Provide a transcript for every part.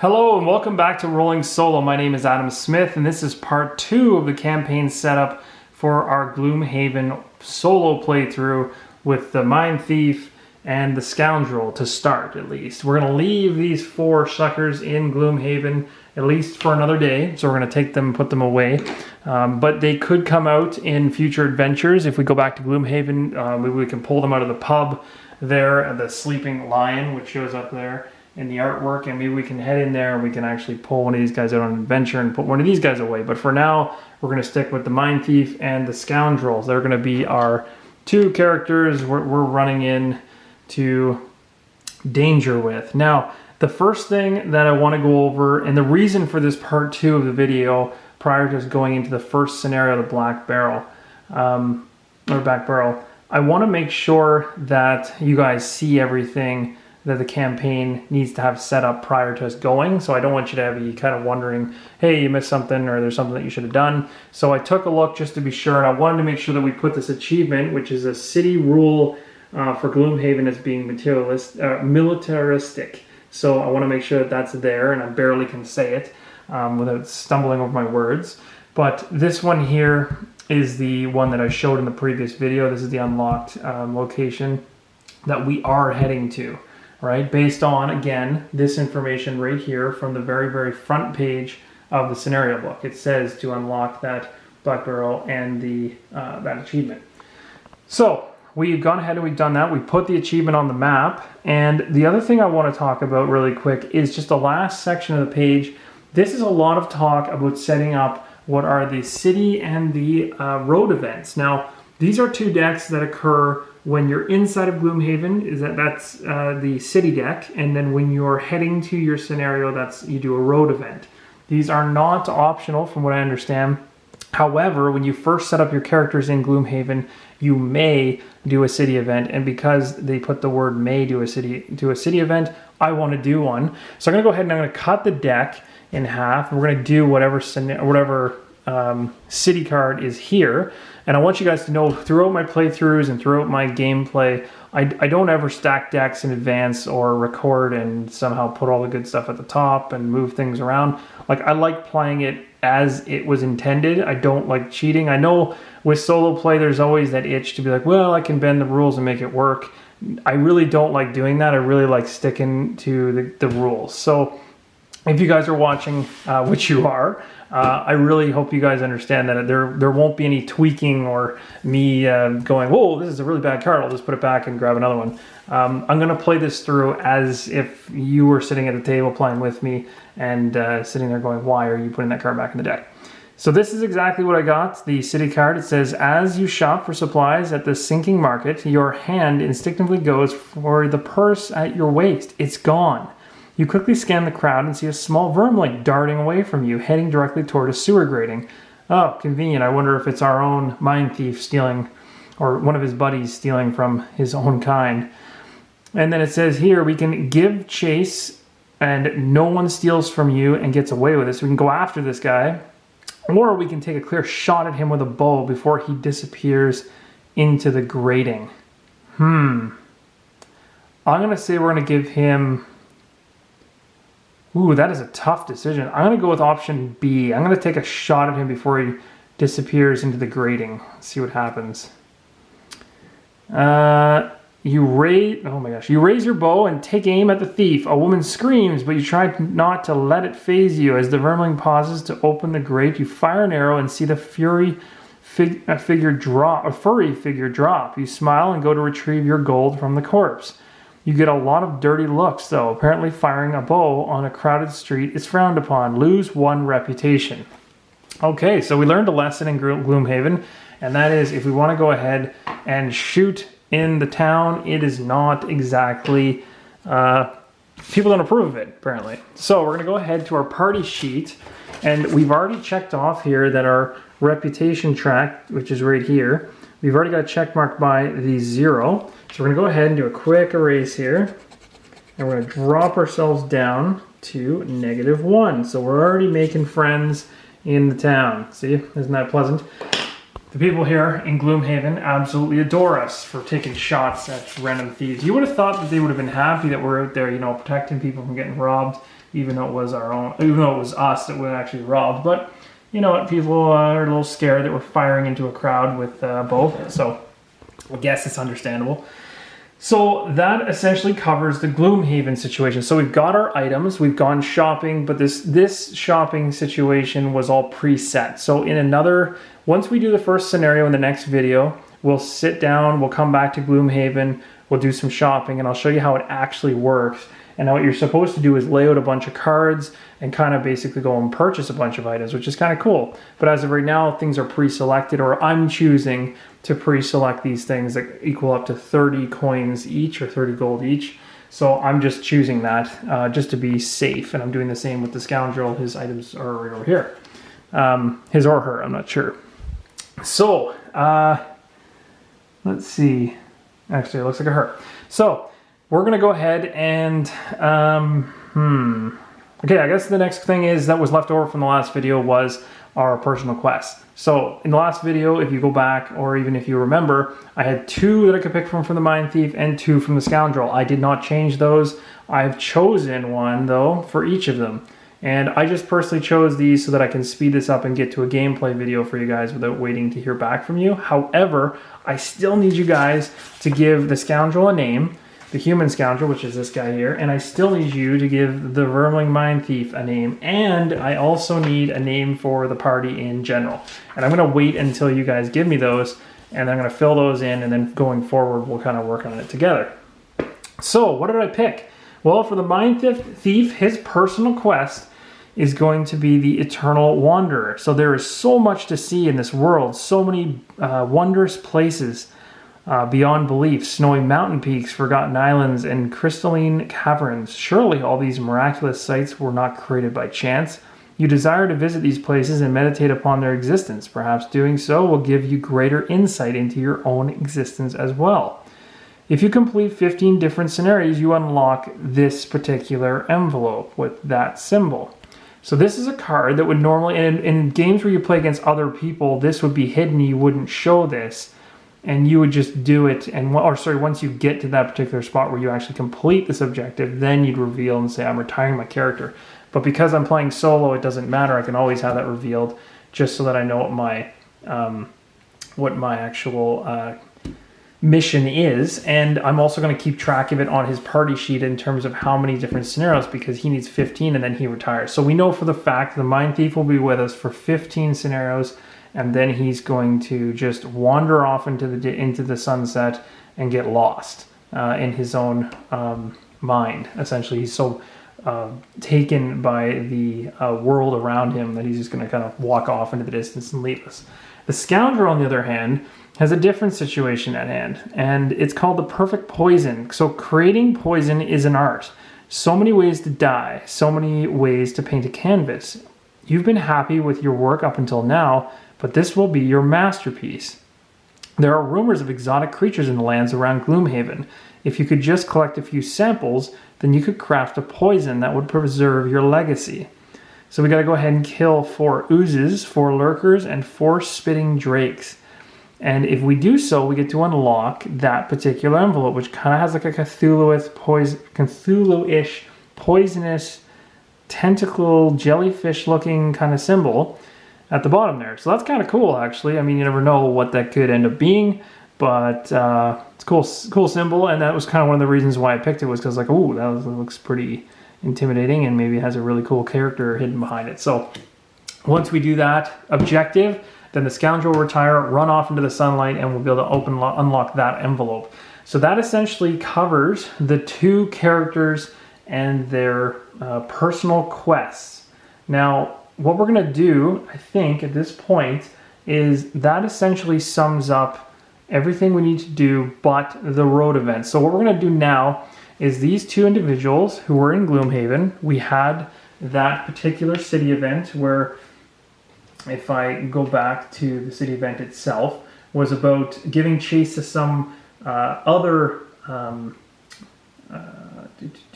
Hello and welcome back to Rolling Solo. My name is Adam Smith and this is part 2 of the campaign setup for our Gloomhaven solo playthrough with the Mine Thief and the Scoundrel to start, at least. We're going to leave these 4 suckers in Gloomhaven at least for another day, so we're going to take them and put them away. But they could come out in future adventures. If we go back to Gloomhaven, maybe we can pull them out of the pub there, the Sleeping Lion, which shows up there in the artwork, and maybe we can head in there and we can actually pull one of these guys out on an adventure and put one of these guys away. But for now, we're going to stick with the Mine Thief and the Scoundrels. They're going to be our 2 characters we're running in to danger with. Now, the first thing that I want to go over, and the reason for this part 2 of the video prior to us going into the first scenario, the Black Barrow, I want to make sure that you guys see everything that the campaign needs to have set up prior to us going. So I don't want you to be kind of wondering, hey, you missed something or there's something that you should have done. So I took a look just to be sure, and I wanted to make sure that we put this achievement, which is a city rule for Gloomhaven, as being militaristic. So I want to make sure that that's there, and I barely can say it without stumbling over my words. But this one here is the one that I showed in the previous video. This is the unlocked location that we are heading to. Right, based on, again, this information right here from the very, very front page of the scenario book. It says to unlock that Black Barrow and the that achievement. So we've gone ahead and we've done that. We put the achievement on the map. And the other thing I want to talk about really quick is just the last section of the page. This is a lot of talk about setting up what are the city and the road events. Now, these are 2 decks that occur when you're inside of Gloomhaven. That's the city deck, and then when you're heading to your scenario, you do a road event. These are not optional from what I understand. However, when you first set up your characters in Gloomhaven, you may do a city event, and because they put the word may do a city event, I want to do one. So I'm going to go ahead and I'm going to cut the deck in half. We're going to do whatever city card is here. And I want you guys to know, throughout my playthroughs and throughout my gameplay, I don't ever stack decks in advance or record and somehow put all the good stuff at the top and move things around. Like, I like playing it as it was intended. I don't like cheating. I know with solo play, there's always that itch to be like, well, I can bend the rules and make it work. I really don't like doing that. I really like sticking to the rules. So if you guys are watching, which you are, I really hope you guys understand that there won't be any tweaking or me going, whoa, this is a really bad card, I'll just put it back and grab another one. I'm going to play this through as if you were sitting at the table playing with me and sitting there going, why are you putting that card back in the deck? So this is exactly what I got, the city card. It says, as you shop for supplies at the sinking market, your hand instinctively goes for the purse at your waist. It's gone. You quickly scan the crowd and see a small vermling darting away from you, heading directly toward a sewer grating. Oh, convenient. I wonder if it's our own Mine Thief stealing, or one of his buddies stealing from his own kind. And then it says here, we can give chase and no one steals from you and gets away with it. So we can go after this guy, or we can take a clear shot at him with a bow before he disappears into the grating. I'm going to say we're going to give him... Ooh, that is a tough decision. I'm going to go with option B. I'm going to take a shot at him before he disappears into the grating. Let's see what happens. You raise your bow and take aim at the thief. A woman screams, but you try not to let it faze you. As the vermling pauses to open the grate, you fire an arrow and see the furry figure drop. You smile and go to retrieve your gold from the corpse. You get a lot of dirty looks, though. Apparently firing a bow on a crowded street is frowned upon. Lose 1 reputation. Okay, so we learned a lesson in Gloomhaven, and that is, if we want to go ahead and shoot in the town, it is not exactly... people don't approve of it, apparently. So we're going to go ahead to our party sheet, and we've already checked off here that our reputation track, which is right here, we've already got a check mark by the 0. So we're going to go ahead and do a quick erase here. And we're going to drop ourselves down to -1. So we're already making friends in the town. See, isn't that pleasant? The people here in Gloomhaven absolutely adore us for taking shots at random thieves. You would have thought that they would have been happy that we're out there, you know, protecting people from getting robbed. even though it was our own, even though it was us that we actually robbed. But you know what, people are a little scared that we're firing into a crowd with both, so I guess it's understandable. So that essentially covers the Gloomhaven situation. So we've got our items, we've gone shopping, but this shopping situation was all preset. So once we do the first scenario in the next video, we'll sit down, we'll come back to Gloomhaven, we'll do some shopping, and I'll show you how it actually works. And now what you're supposed to do is lay out a bunch of cards and kind of basically go and purchase a bunch of items, which is kind of cool. But as of right now, things are pre-selected, or I'm choosing to pre-select these things that equal up to 30 coins each or 30 gold each. So I'm just choosing that just to be safe. And I'm doing the same with the scoundrel. His items are right over here. His or her, I'm not sure. So let's see. Actually, it looks like a her. So we're going to go ahead and, okay, I guess the next thing that was left over from the last video was our personal quest. So in the last video, if you go back, or even if you remember, I had 2 that I could pick from the Mind Thief and 2 from the Scoundrel. I did not change those. I've chosen one, though, for each of them. And I just personally chose these so that I can speed this up and get to a gameplay video for you guys without waiting to hear back from you. However, I still need you guys to give the Scoundrel a name, the human scoundrel, which is this guy here, and I still need you to give the Vermling Mind Thief a name, and I also need a name for the party in general. And I'm going to wait until you guys give me those, and I'm going to fill those in, and then going forward, we'll kind of work on it together. So, what did I pick? Well, for the Mind Thief, his personal quest is going to be the Eternal Wanderer. So there is so much to see in this world, so many wondrous places, beyond belief, snowy mountain peaks, forgotten islands, and crystalline caverns. Surely all these miraculous sights were not created by chance. You desire to visit these places and meditate upon their existence. Perhaps doing so will give you greater insight into your own existence as well. If you complete 15 different scenarios, you unlock this particular envelope with that symbol. So this is a card that would normally, in games where you play against other people, this would be hidden, you wouldn't show this. And you would just do it, once you get to that particular spot where you actually complete this objective, then you'd reveal and say, I'm retiring my character. But because I'm playing solo, it doesn't matter. I can always have that revealed just so that I know what my actual mission is. And I'm also going to keep track of it on his party sheet in terms of how many different scenarios, because he needs 15 and then he retires. So we know for the fact the Mind Thief will be with us for 15 scenarios, and then he's going to just wander off into the sunset and get lost in his own mind. Essentially, he's so taken by the world around him that he's just going to kind of walk off into the distance and leave us. The Scoundrel, on the other hand, has a different situation at hand, and it's called the perfect poison. So creating poison is an art. So many ways to die, so many ways to paint a canvas. You've been happy with your work up until now, but this will be your masterpiece. There are rumors of exotic creatures in the lands around Gloomhaven. If you could just collect a few samples, then you could craft a poison that would preserve your legacy. So we got to go ahead and kill 4 oozes, 4 lurkers, and 4 spitting drakes. And if we do so, we get to unlock that particular envelope, which kind of has like a Cthulhu-ish, poisonous, tentacle, jellyfish-looking kind of symbol at the bottom there. So that's kind of cool, actually. I mean, you never know what that could end up being, but it's a cool symbol, and that was kind of one of the reasons why I picked it, was because like, ooh, that looks pretty intimidating, and maybe it has a really cool character hidden behind it. So once we do that objective, then the Scoundrel will retire, run off into the sunlight, and we'll be able to unlock that envelope. So that essentially covers the 2 characters and their personal quests. Now, what we're going to do, I think, at this point, is that essentially sums up everything we need to do but the road event. So what we're going to do now is these 2 individuals who were in Gloomhaven, we had that particular city event where, if I go back to the city event itself, was about giving chase to some other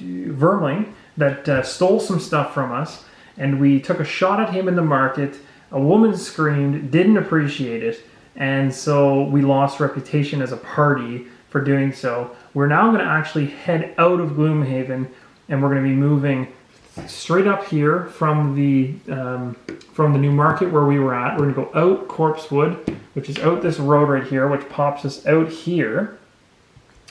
vermling that stole some stuff from us, and we took a shot at him in the market. A woman screamed, didn't appreciate it, and so we lost reputation as a party for doing so. We're now going to actually head out of Gloomhaven, and we're going to be moving straight up here from the new market where we were at. We're gonna go out Corpsewood, which is out this road right here, which pops us out here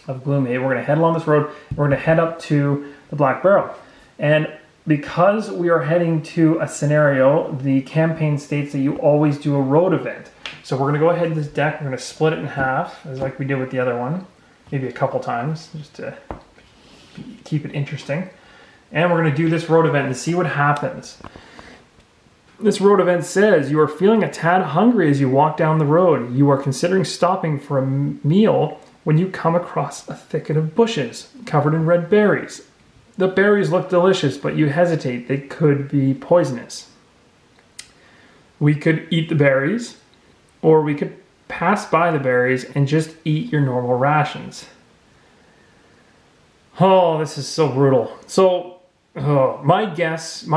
of Gloomhaven. We're gonna head along this road. We're gonna head up to the Black Barrow. And because we are heading to a scenario, the campaign states that you always do a road event. So we're gonna go ahead to this deck. We're gonna split it in half, as like we did with the other one, maybe a couple times, just to keep it interesting. And we're gonna do this road event and see what happens. This road event says, you are feeling a tad hungry as you walk down the road. You are considering stopping for a meal when you come across a thicket of bushes covered in red berries. The berries look delicious, but you hesitate. They could be poisonous. We could eat the berries, or we could pass by the berries and just eat your normal rations. Oh, this is so brutal. So, my guess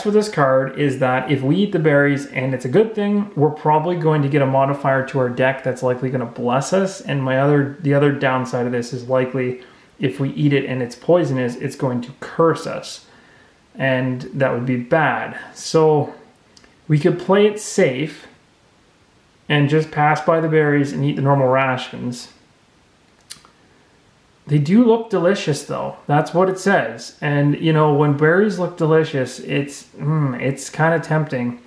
with this card is that if we eat the berries and it's a good thing, we're probably going to get a modifier to our deck that's likely going to bless us. And the other downside of this is likely if we eat it and it's poisonous, it's going to curse us. And that would be bad. So we could play it safe and just pass by the berries and eat the normal rations. They do look delicious though. That's what it says. And you know, when berries look delicious, it's kind of tempting.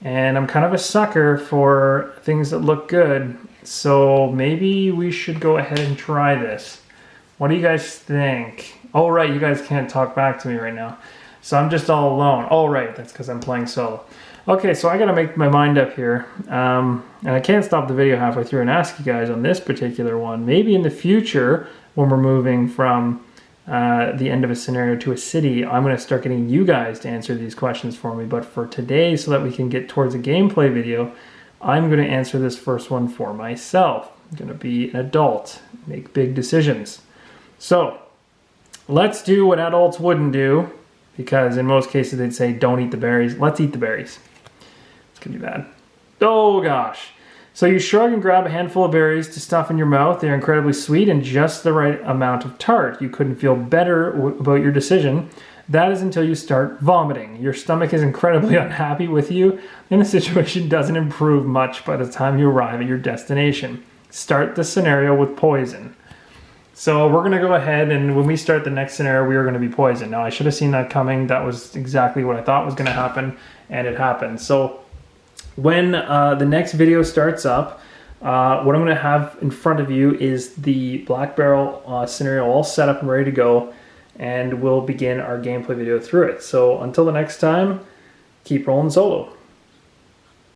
And I'm kind of a sucker for things that look good. So maybe we should go ahead and try this. What do you guys think? Oh, right, you guys can't talk back to me right now. So I'm just all alone. Oh, right, that's because I'm playing solo. Okay, so I got to make my mind up here. And I can't stop the video halfway through and ask you guys on this particular one. Maybe in the future, when we're moving from the end of a scenario to a city, I'm going to start getting you guys to answer these questions for me. But for today, so that we can get towards a gameplay video, I'm going to answer this first one for myself. I'm going to be an adult, make big decisions. So let's do what adults wouldn't do, because in most cases they'd say don't eat the berries. Let's eat the berries. It's gonna be bad. Oh gosh. So you shrug and grab a handful of berries to stuff in your mouth. They're incredibly sweet and just the right amount of tart. You couldn't feel better about your decision. That is until you start vomiting. Your stomach is incredibly unhappy with you, and the situation doesn't improve much by the time you arrive at your destination. Start the scenario with poison. So we're going to go ahead, and when we start the next scenario, we are going to be poisoned. Now, I should have seen that coming. That was exactly what I thought was going to happen, and it happened. So when the next video starts up, what I'm going to have in front of you is the Black Barrow scenario all set up and ready to go, and we'll begin our gameplay video through it. So until the next time, keep rolling solo.